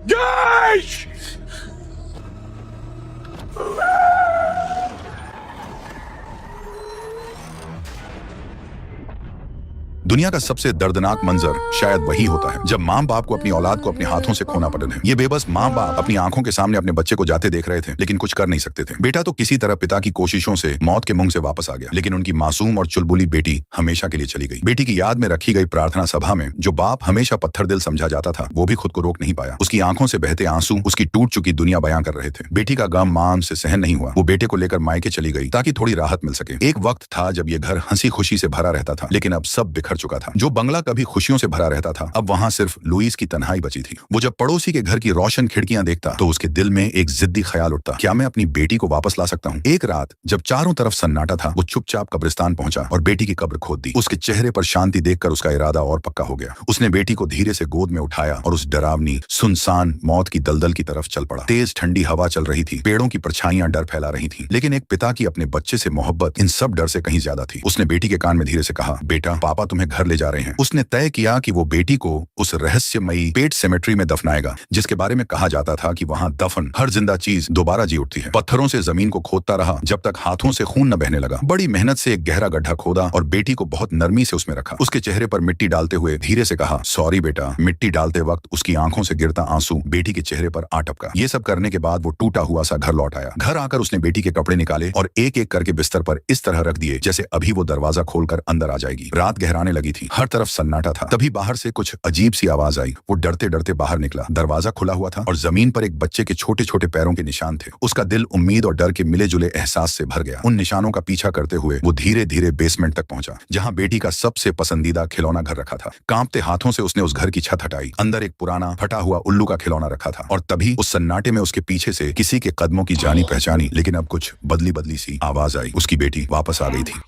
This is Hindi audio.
जश! दुनिया का सबसे दर्दनाक मंजर शायद वही होता है जब माँ बाप को अपनी औलाद को अपने हाथों से खोना पड़े। ये बेबस माँ बाप अपनी आंखों के सामने अपने बच्चे को जाते देख रहे थे, लेकिन कुछ कर नहीं सकते थे। बेटा तो किसी तरह पिता की कोशिशों से मौत के मुंह से वापस आ गया, लेकिन उनकी मासूम और चुलबुली बेटी हमेशा के लिए चली गई। बेटी की याद में रखी गई प्रार्थना सभा में जो बाप हमेशा पत्थर दिल समझा जाता था, वो भी खुद को रोक नहीं पाया। उसकी आंखों से बहते आंसू उसकी टूट चुकी दुनिया बयां कर रहे थे। बेटी का गम मां से सहन नहीं हुआ। वो बेटे को लेकर मायके चली गई ताकि थोड़ी राहत मिल सके। एक वक्त था जब ये घर हंसी खुशी से भरा रहता था, लेकिन अब सब बिखर चुका था। जो बंगला कभी खुशियों से भरा रहता था, अब वहां सिर्फ लुईस की तन्हाई बची थी। वो जब पड़ोसी के घर की रोशन खिड़कियां देखता तो उसके दिल में एक जिद्दी ख्याल उठता, क्या मैं अपनी बेटी को वापस ला सकता हूँ? एक रात जब चारों तरफ सन्नाटा था, वो चुपचाप कब्रिस्तान पहुंचा और बेटी की कब्र खोद दी। उसके चेहरे पर शांति देखकर उसका इरादा और पक्का हो गया। उसने बेटी को धीरे से गोद में उठाया और उस डरावनी सुनसान मौत की दलदल की तरफ चल पड़ा। तेज ठंडी हवा चल रही थी, पेड़ों की परछाइयां डर फैला रही थी, लेकिन एक पिता की अपने बच्चे से मोहब्बत इन सब डर से कहीं ज्यादा थी। उसने बेटी के कान में धीरे से कहा, बेटा, पापा तुम्हें घर ले जा रहे हैं। उसने तय किया कि वो बेटी को उस रहस्यमयी पेट सेमेट्री में दफनाएगा जिसके बारे में कहा जाता था कि वहां दफन हर जिंदा चीज दोबारा जी उठती है। पत्थरों से जमीन को खोदता रहा जब तक हाथों से खून न बहने लगा। बड़ी मेहनत से एक गहरा गड्ढा खोदा और बेटी को बहुत नरमी से उसमें रखा। उसके चेहरे पर मिट्टी डालते हुए धीरे से कहा, सॉरी बेटा। मिट्टी डालते वक्त उसकी आंखों से गिरता आंसू बेटी के चेहरे पर आ टपका। ये सब करने के बाद वो टूटा हुआ सा घर लौट आया। घर आकर उसने बेटी के कपड़े निकाले और एक एक करके बिस्तर पर इस तरह रख दिए जैसे अभी वो दरवाजा खोलकर अंदर आ जाएगी। रात गहराने लगी थी, हर तरफ सन्नाटा था। तभी बाहर से कुछ अजीब सी आवाज आई। वो डरते डरते बाहर निकला। दरवाजा खुला हुआ था और जमीन पर एक बच्चे के छोटे छोटे पैरों के निशान थे। उसका दिल उम्मीद और डर के मिले जुले एहसास से भर गया। उन निशानों का पीछा करते हुए वो धीरे धीरे बेसमेंट तक पहुंचा, जहां बेटी का सबसे पसंदीदा खिलौना घर रखा था। कांपते हाथों से उसने उस घर की छत हटाई। अंदर एक पुराना फटा हुआ उल्लू का खिलौना रखा था और तभी उस सन्नाटे में उसके पीछे से किसी के कदमों की जानी पहचानी लेकिन अब कुछ बदली बदली सी आवाज आई। उसकी बेटी वापस आ गई थी।